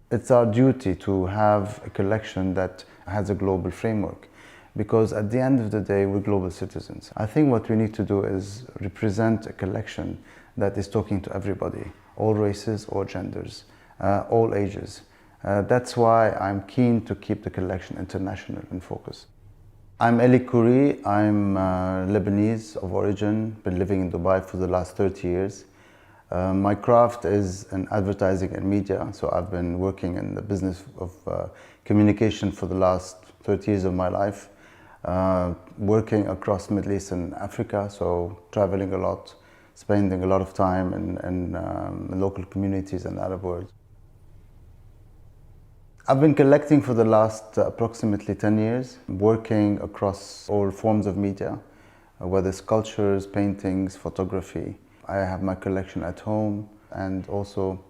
It's our duty to have a collection that has a global framework, because at the end of the day, we're global citizens. I think what we need to do is represent a collection that is talking to everybody, all races, all genders, all ages. That's why I'm keen to keep the collection international in focus. I'm Elie Khouri. I'm Lebanese of origin, been living in Dubai for the last 30 years. My craft is in advertising and media, so I've been working in the business of communication for the last 30 years of my life, working across Middle East and Africa, so traveling a lot, spending a lot of time in local communities in the Arab world. I've been collecting for the last approximately 10 years, working across all forms of media, whether sculptures, paintings, photography. I have my collection at home and also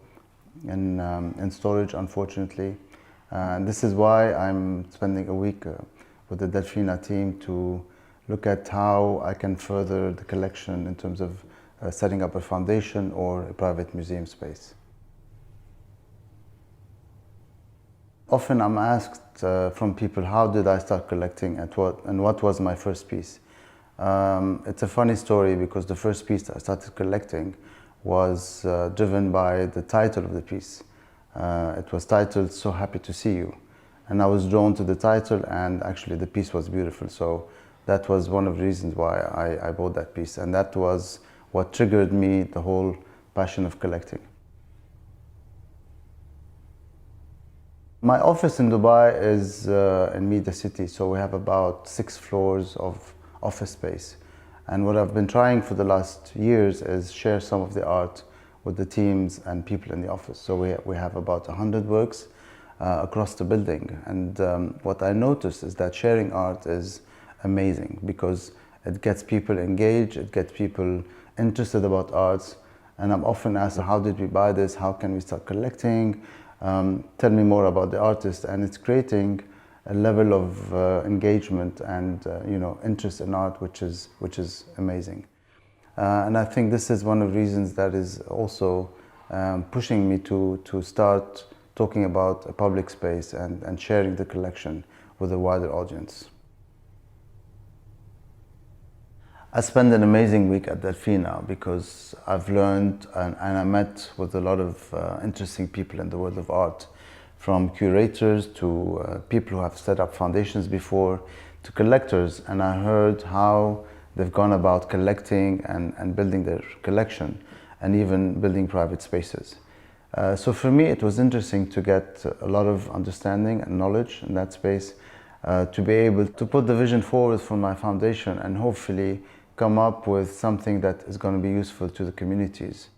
in storage, unfortunately. And this is why I'm spending a week with the Delfina team to look at how I can further the collection in terms of setting up a foundation or a private museum space. Often I'm asked from people, how did I start collecting and what was my first piece? It's a funny story because the first piece that I started collecting was driven by the title of the piece. It was titled "So Happy to See You," and I was drawn to the title, and actually the piece was beautiful. So that was one of the reasons why I bought that piece, and that was what triggered me the whole passion of collecting. My office in Dubai is in Media City, so we have about 6 floors of office space. And what I've been trying for the last years is share some of the art with the teams and people in the office. So we have about 100 works across the building. And what I noticed is that sharing art is amazing because it gets people engaged, it gets people interested about arts. And I'm often asked, how did we buy this? How can we start collecting? Tell me more about the artist. And it's creating a level of engagement and interest in art, which is amazing. And I think this is one of the reasons that is also pushing me to start talking about a public space and sharing the collection with a wider audience. I spent an amazing week at Delfina because I've learned and I met with a lot of interesting people in the world of art, from curators to people who have set up foundations before, to collectors, and I heard how they've gone about collecting and building their collection and even building private spaces. So for me it was interesting to get a lot of understanding and knowledge in that space, to be able to put the vision forward for my foundation and hopefully come up with something that is going to be useful to the communities.